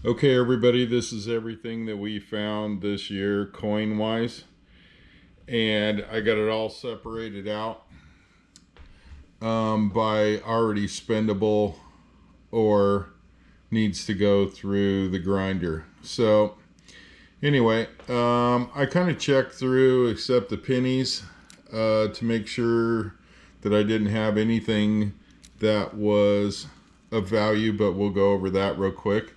Okay, everybody, this is everything that we found this year coin wise, and I got it all separated out by already spendable or needs to go through the grinder. So anyway, I kind of checked through except the pennies to make sure that I didn't have anything that was of value, but we'll go over that real quick.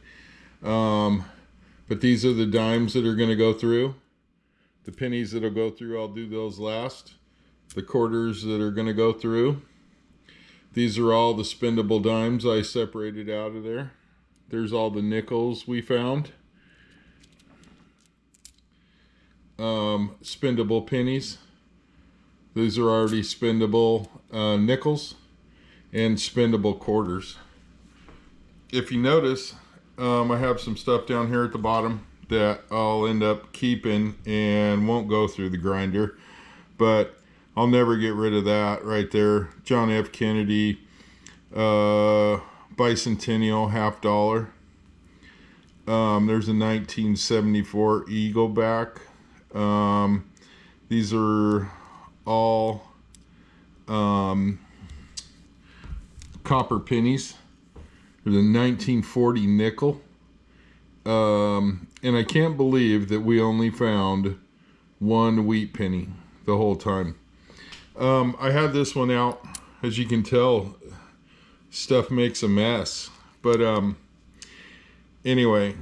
But these are the dimes that are going to go through. The pennies that'll go through, I'll do those last. The quarters that are going to go through. These are all the spendable dimes I separated out of there. There's all the nickels we found. Spendable pennies. These are already spendable nickels and spendable quarters. If you notice, I have some stuff down here at the bottom that I'll end up keeping and won't go through the grinder, but I'll never get rid of that right there. John F. Kennedy bicentennial $50. There's a 1974 Eagle back. These are all copper pennies. There's a 1940 nickel. And I can't believe that we only found one wheat penny the whole time. I had this one out. As you can tell, stuff makes a mess. But anyway,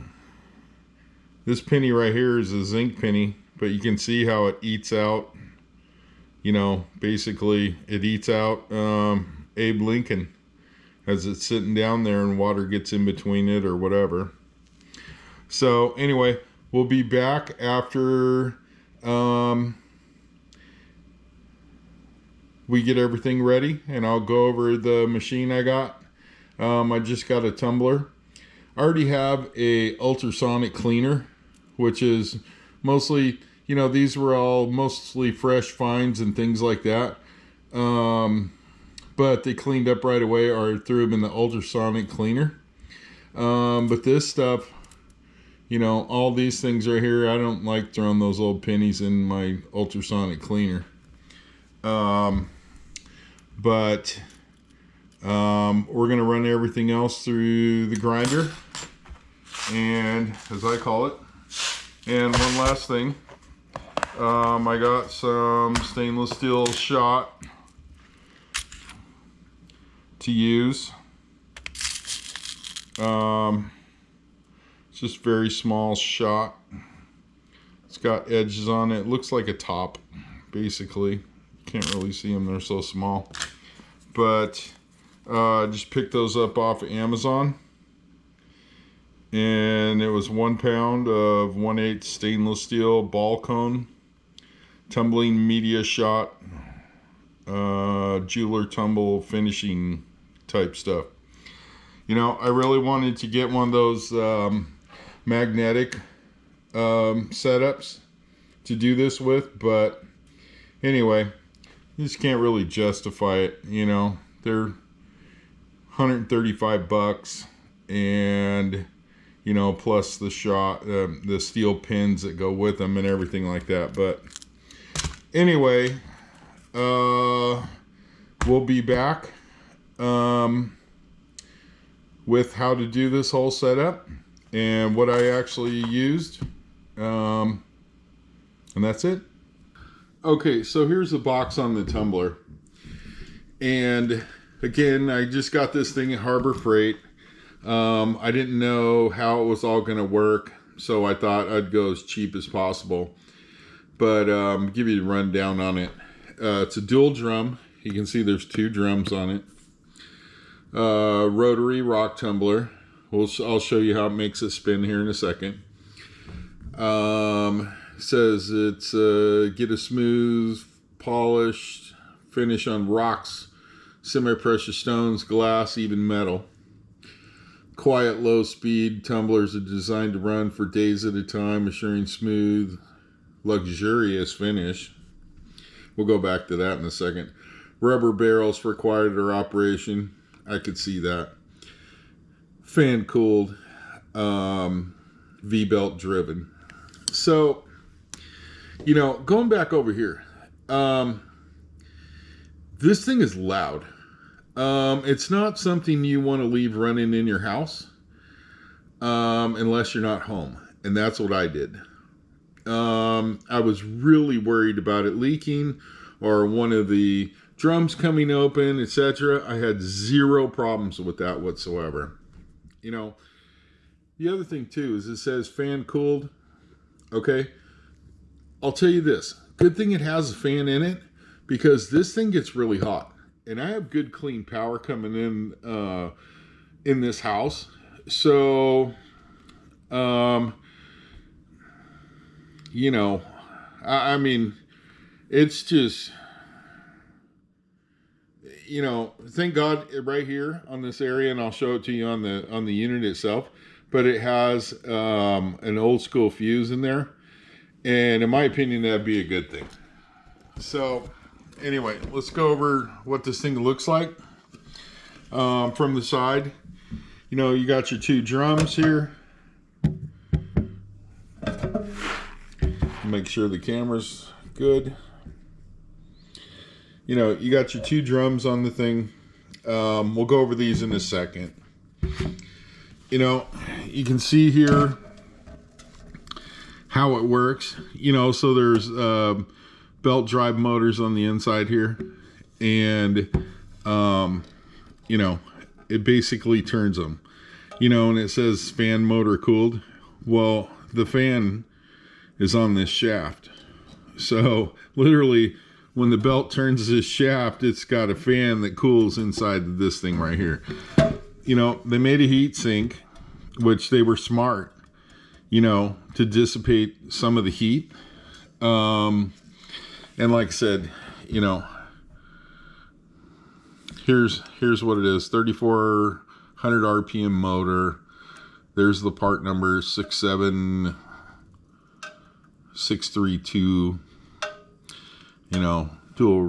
this penny right here is a zinc penny. But you can see how it eats out. You know, basically it eats out Abe Lincoln as it's sitting down there and water gets in between it or whatever. So anyway, we'll be back after we get everything ready, and I'll go over the machine I got. I just got a tumbler. I already have a ultrasonic cleaner, which is mostly, you know, these were all mostly fresh finds and things like that. But they cleaned up right away, or I threw them in the ultrasonic cleaner. But this stuff, you know, all these things right here, I don't like throwing those old pennies in my ultrasonic cleaner. But we're going to run everything else through the grinder, and as I call it. And one last thing, I got some stainless steel shot to use. It's just very small shot. It's got edges on it. It looks like a top, basically. Can't really see them, they're so small. But just picked those up off of Amazon. And it was 1 pound of 1/8 stainless steel ball cone, tumbling media shot, jeweler tumble finishing type stuff. You know, I really wanted to get one of those magnetic setups to do this with, but anyway, you just can't really justify it. You know, they're $135, and you know, plus the shot, the steel pins that go with them and everything like that. But anyway, we'll be back with how to do this whole setup and what I actually used, and that's it. Okay, so here's the box on the tumbler, and again, I just got this thing at Harbor Freight. I didn't know how it was all going to work, so I thought I'd go as cheap as possible. But give you a rundown on it. It's a dual drum. You can see there's 2 drums on it. Rotary rock tumbler. I'll show you how it makes it spin here in a second. Says it's get a smooth, polished finish on rocks, semi-precious stones, glass, even metal. Quiet, low-speed tumblers are designed to run for days at a time, assuring smooth, luxurious finish. We'll go back to that in a second. Rubber barrels required for operation. I could see that. Fan cooled. V-belt driven. So, you know, going back over here, this thing is loud. It's not something you want to leave running in your house unless you're not home. And that's what I did. I was really worried about it leaking or one of the drums coming open, etc. I had zero problems with that whatsoever. You know, the other thing too is it says fan cooled. Okay. I'll tell you this. Good thing it has a fan in it because this thing gets really hot. And I have good clean power coming in this house. So, you know, I mean, it's just, you know, thank God right here on this area, and I'll show it to you on the unit itself, but it has an old school fuse in there. And in my opinion, that'd be a good thing. So anyway, let's go over what this thing looks like from the side. You know, you got your two drums here. Make sure the camera's good. You know, you got your two drums on the thing. We'll go over these in a second. You know, you can see here how it works. You know, so there's belt drive motors on the inside here. And, you know, it basically turns them. You know, and it says fan motor cooled. Well, the fan is on this shaft. So literally when the belt turns this shaft, it's got a fan that cools inside this thing right here. You know, they made a heat sink, which they were smart, you know, to dissipate some of the heat. And like I said, you know, here's what it is. 3,400 RPM motor. There's the part number 67632. You know, dual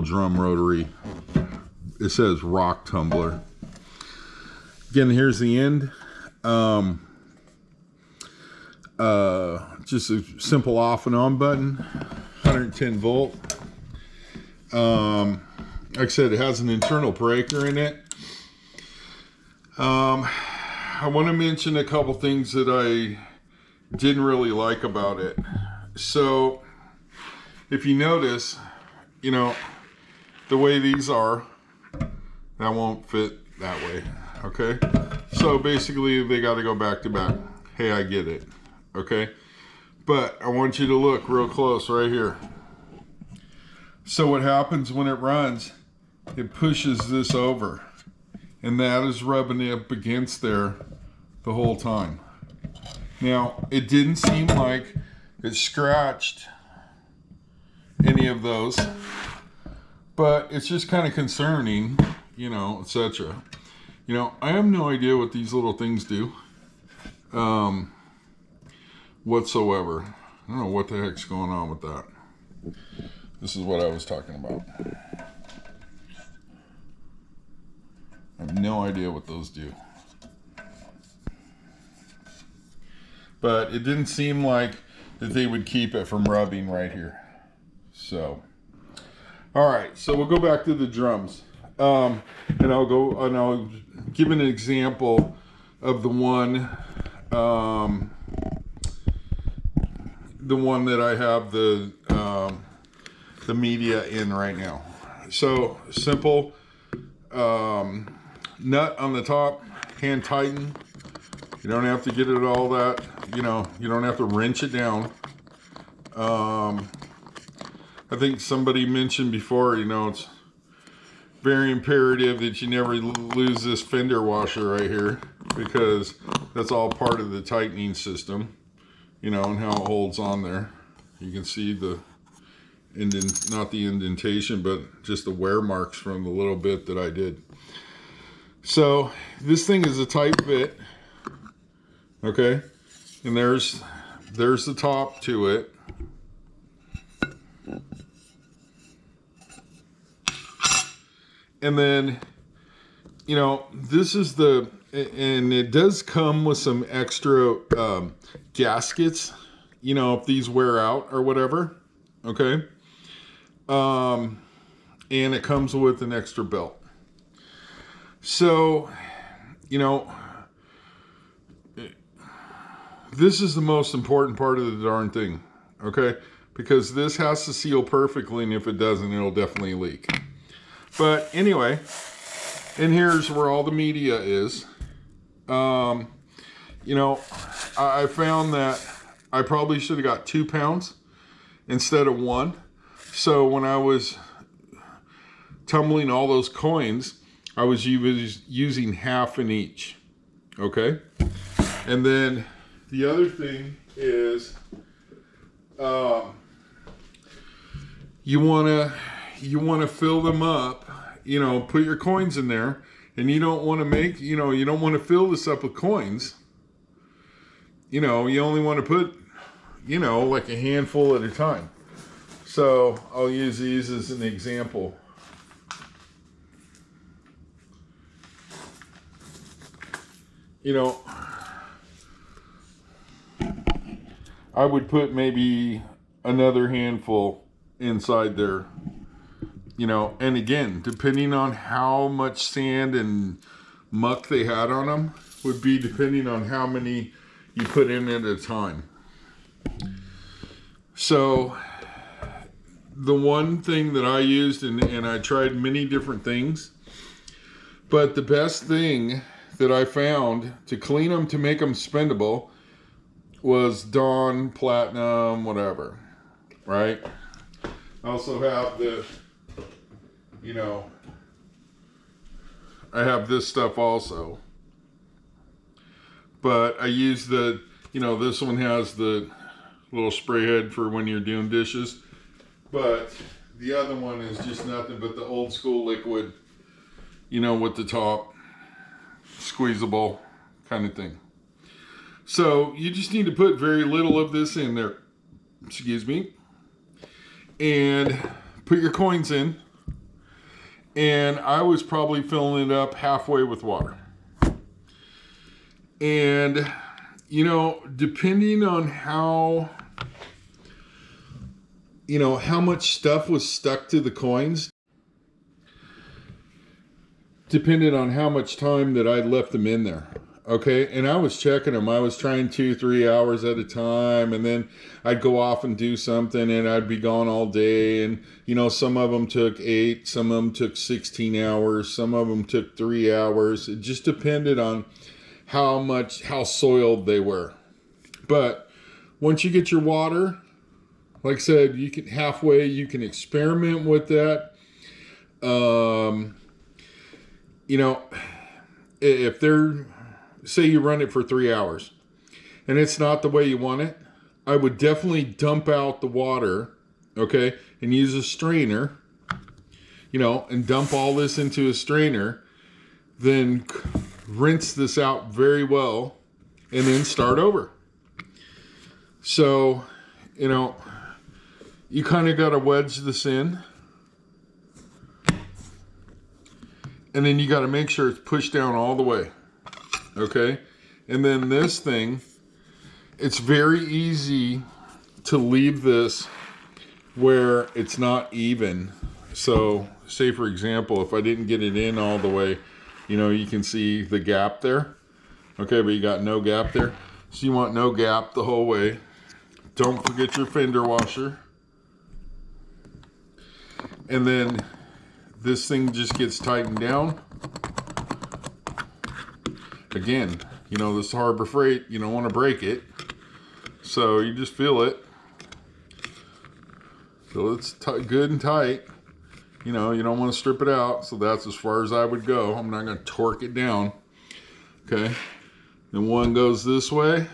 drum rotary. It says rock tumbler. Again, here's the end. Just a simple off and on button. 110 volt. Like I said, it has an internal breaker in it. I want to mention a couple things that I didn't really like about it. So, if you notice, you know, the way these are, that won't fit that way, okay? So basically, they got to go back to back. Hey, I get it, okay? But I want you to look real close right here. So what happens when it runs, it pushes this over. And that is rubbing up against there the whole time. Now, it didn't seem like it scratched any of those, but it's just kind of concerning, you know, etc. You know, I have no idea what these little things do whatsoever. I don't know what the heck's going on with that. This is what I was talking about. I have no idea what those do. But it didn't seem like that they would keep it from rubbing right here. So, all right, so we'll go back to the drums. And I'll give an example of the one that I have the media in right now. So simple, nut on the top, hand tighten. You don't have to get it all that, you know, you don't have to wrench it down. I think somebody mentioned before, you know, it's very imperative that you never lose this fender washer right here, because that's all part of the tightening system, you know, and how it holds on there. You can see the not the indentation, but just the wear marks from the little bit that I did. So this thing is a tight fit, okay, and there's the top to it. And then you know, this is the, and it does come with some extra gaskets, you know, if these wear out or whatever. Okay. And it comes with an extra belt. So, you know, this is the most important part of the darn thing. Okay. Because this has to seal perfectly, and if it doesn't, it'll definitely leak. But anyway, and here's where all the media is. You know, I found that I probably should have got 2 pounds instead of 1. So when I was tumbling all those coins, I was using half in each. Okay. And then the other thing is, you want to fill them up, you know, put your coins in there, and you don't want to make, you know, you don't want to fill this up with coins. You know, you only want to put, you know, like a handful at a time. So I'll use these as an example. You know, I would put maybe another handful inside there, you know, and again, depending on how much sand and muck they had on them, would be depending on how many you put in at a time. So the one thing that I used, and I tried many different things, but the best thing that I found to clean them, to make them spendable, was Dawn Platinum, whatever, right? I also have the, you know, I have this stuff also. But I use the, you know, this one has the little spray head for when you're doing dishes. But the other one is just nothing but the old school liquid, you know, with the top, squeezable kind of thing. So you just need to put very little of this in there, excuse me, and put your coins in. And I was probably filling it up halfway with water. And, you know, depending on how, you know, how much stuff was stuck to the coins, depended on how much time that I left them in there. Okay, and I was checking them. I was trying 2-3 hours at a time, and then I'd go off and do something, and I'd be gone all day. And, you know, some of them took 8, some of them took 16 hours, some of them took 3 hours. It just depended on how soiled they were. But once you get your water, like I said, you can experiment with that. You know, if they're, say you run it for 3 hours and it's not the way you want it, I would definitely dump out the water, okay, and use a strainer, you know, and dump all this into a strainer, then rinse this out very well, and then start over. So, you know, you kind of got to wedge this in, and then you got to make sure it's pushed down all the way. Okay, and then this thing, it's very easy to leave this where it's not even. So, say for example, if I didn't get it in all the way, you know, you can see the gap there. Okay, but you got no gap there. So you want no gap the whole way. Don't forget your fender washer. And then this thing just gets tightened down. Again, you know, this Harbor Freight, you don't want to break it. So you just feel it. Feel it's good and tight. You know, you don't want to strip it out. So that's as far as I would go. I'm not going to torque it down. Okay. Then one goes this way.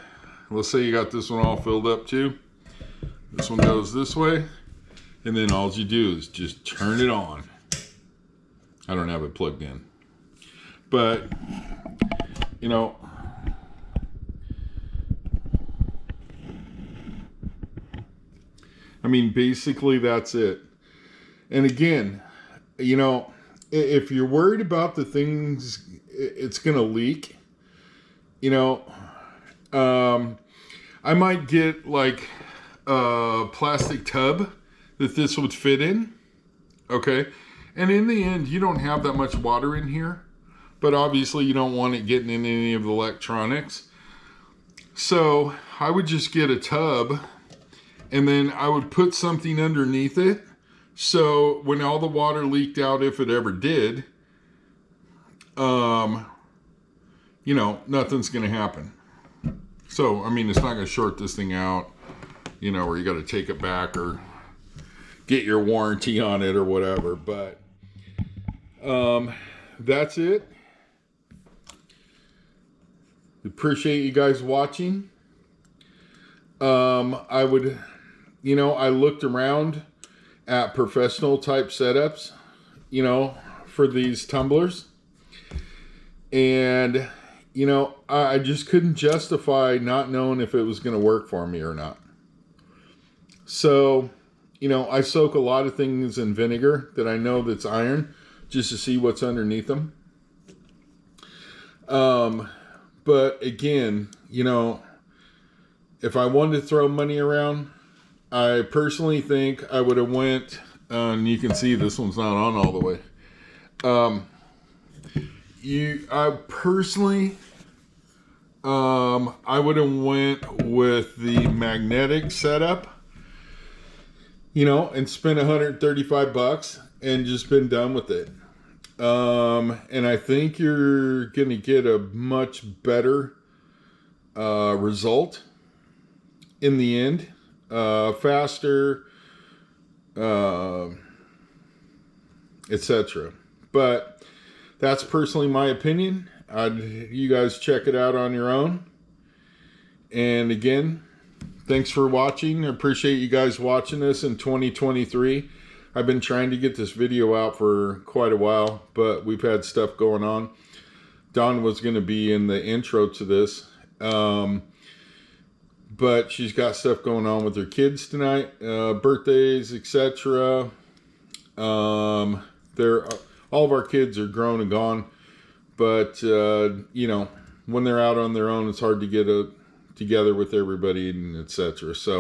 Let's say you got this one all filled up too. This one goes this way. And then all you do is just turn it on. I don't have it plugged in. But, you know, I mean, basically that's it. And again, you know, if you're worried about the things it's going to leak, you know, I might get like a plastic tub that this would fit in. Okay. And in the end, you don't have that much water in here, but obviously you don't want it getting in any of the electronics. So I would just get a tub, and then I would put something underneath it. So when all the water leaked out, if it ever did, you know, nothing's going to happen. So, I mean, it's not going to short this thing out, you know, where you got to take it back or get your warranty on it or whatever. But that's it. Appreciate you guys watching. I would, you know, I looked around at professional type setups, you know, for these tumblers. And, you know, I just couldn't justify not knowing if it was going to work for me or not. So, you know, I soak a lot of things in vinegar that I know that's iron just to see what's underneath them. But again, you know, if I wanted to throw money around, I personally think I would have went, and you can see this one's not on all the way. I personally, I would have went with the magnetic setup, you know, and spent $135 and just been done with it. And I think you're going to get a much better result in the end, faster, etc. But that's personally my opinion. You guys check it out on your own. And again, thanks for watching. I appreciate you guys watching this in 2023. I've been trying to get this video out for quite a while, but we've had stuff going on. Dawn was going to be in the intro to this, but she's got stuff going on with her kids tonight, birthdays, etc. All of our kids are grown and gone, but you know, when they're out on their own, it's hard to get together with everybody and etc. So.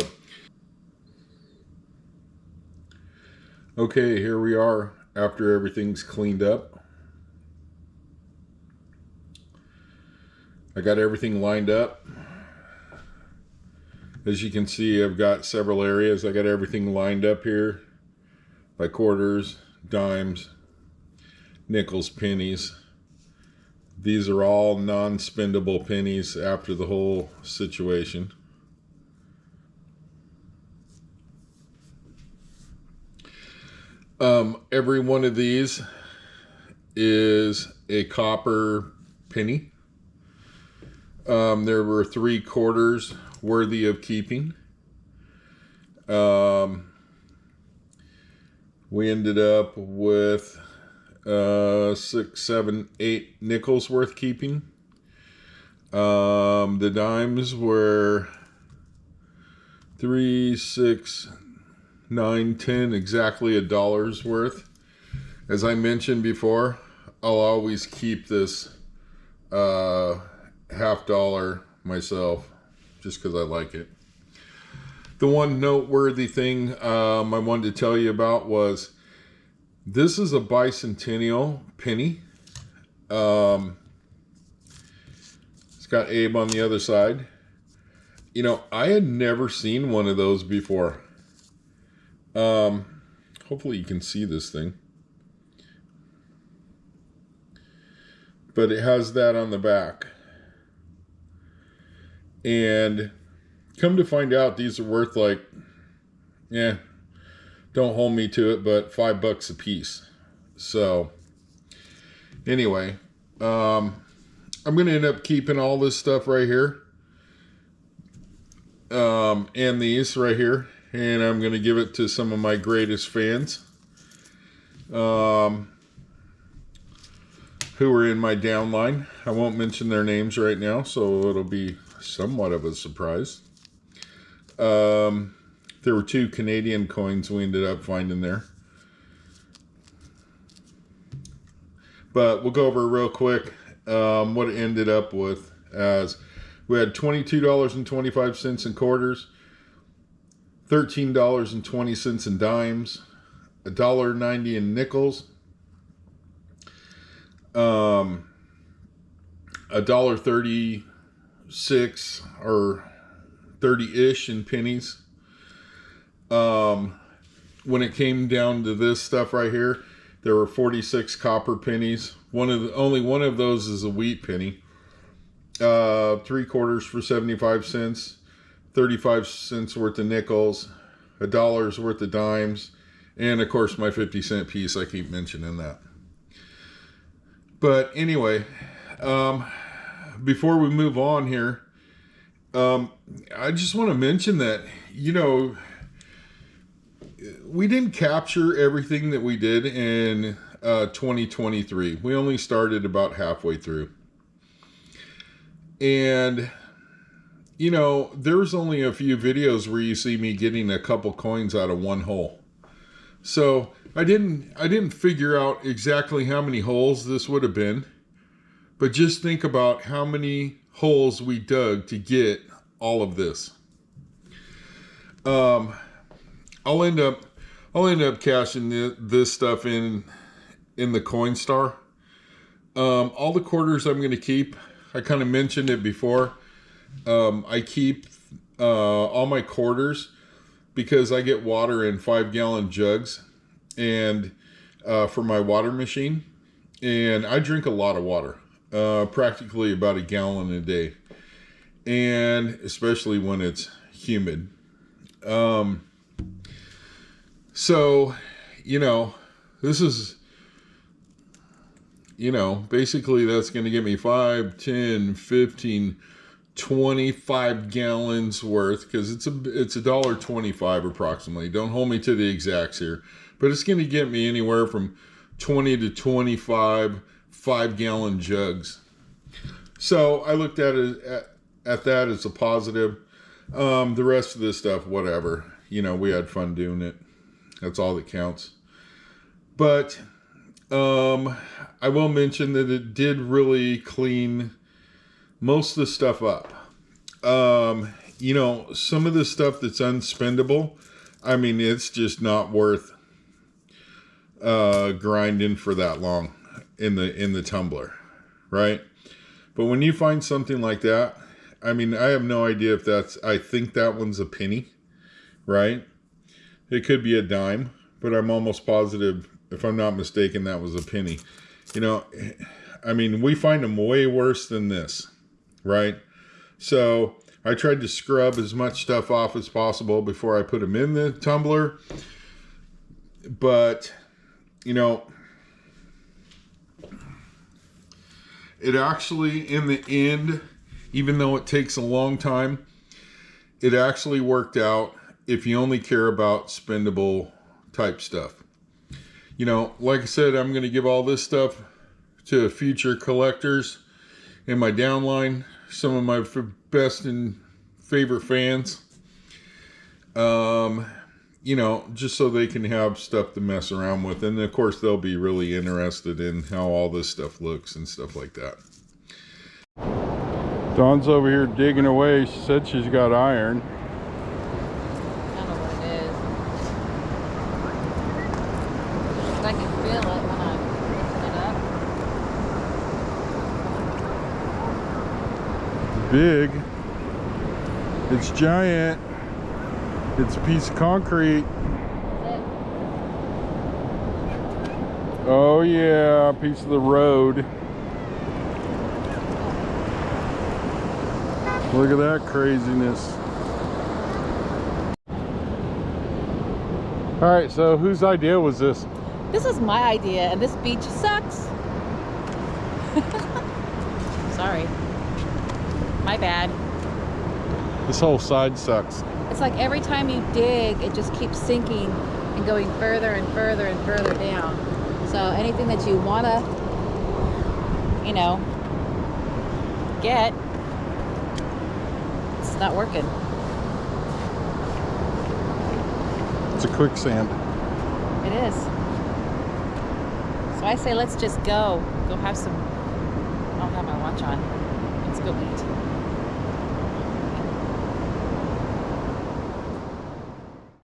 Okay, here we are after everything's cleaned up. I got everything lined up. As you can see, I've got several areas. I got everything lined up here by quarters, dimes, nickels, pennies. These are all non-spendable pennies after the whole situation. Every one of these is a copper penny. There were 3 quarters worthy of keeping. We ended up with 6, 7, 8 nickels worth keeping. The dimes were 3, 6, 9, 10, exactly $1 worth. As I mentioned before, I'll always keep this $50 myself just because I like it. The one noteworthy thing I wanted to tell you about was this is a bicentennial penny. It's got Abe on the other side. You know, I had never seen one of those before. Hopefully you can see this thing. But it has that on the back. And come to find out, these are worth like, don't hold me to it, but $5 a piece. So, anyway, I'm going to end up keeping all this stuff right here. And these right here. And I'm going to give it to some of my greatest fans. Who are in my downline. I won't mention their names right now, so it'll be somewhat of a surprise. There were 2 Canadian coins we ended up finding there. but we'll go over real quick what it ended up with. As we had $22.25 in quarters, $13.20 in dimes, $1.90 in nickels, $1.36 or 30-ish in pennies. When it came down to this stuff right here, there were 46 copper pennies. Only one of those is a wheat penny. 3 quarters for 75 cents, 35 cents worth of nickels, $1 worth of dimes, and of course my 50-cent piece. I keep mentioning that. But anyway, before we move on here, I just want to mention that, you know, we didn't capture everything that we did in 2023. We only started about halfway through. And, you know, there's only a few videos where you see me getting a couple coins out of one hole. So I didn't figure out exactly how many holes this would have been, but just think about how many holes we dug to get all of this. I'll end up cashing this stuff in the Coinstar. All the quarters I'm going to keep. I kind of mentioned it before. I keep all my quarters because I get water in 5-gallon jugs and for my water machine. And I drink a lot of water, practically about a gallon a day. And especially when it's humid. So, you know, this is, you know, basically that's going to give me 5, 10, 15, 25 gallons worth, because it's $1.25 approximately. Don't hold me to the exacts here, but it's going to get me anywhere from 20 to 25 5-gallon jugs. So I looked at it at that as a positive. The rest of this stuff, whatever, you know, we had fun doing it. That's all that counts. But I will mention that it did really clean most of the stuff up. You know, some of the stuff that's unspendable, I mean, it's just not worth grinding for that long in the tumbler, right? But when you find something like that, I mean, I have no idea if I think that one's a penny, right? It could be a dime, but I'm almost positive, if I'm not mistaken, that was a penny. You know, I mean, we find them way worse than this, right? So I tried to scrub as much stuff off as possible before I put them in the tumbler. But, you know, it actually, in the end, even though it takes a long time, it actually worked out if you only care about spendable type stuff. You know, like I said, I'm going to give all this stuff to future collectors in my downline, some of my best and favorite fans. You know, just so they can have stuff to mess around with. And of course, they'll be really interested in how all this stuff looks and stuff like that. Dawn's over here digging away. She said she's got iron. I can feel it when I'm lifting it up. Big. It's giant. It's a piece of concrete. Oh yeah, a piece of the road. Look at that craziness. All right, so whose idea was this? This is my idea, and this beach sucks. Sorry. My bad. This whole side sucks. It's like every time you dig, it just keeps sinking and going further and further and further down. So anything that you want to, you know, get, it's not working. It's a quicksand. It is. So I say let's just go have some, I don't have my watch on. Let's go eat.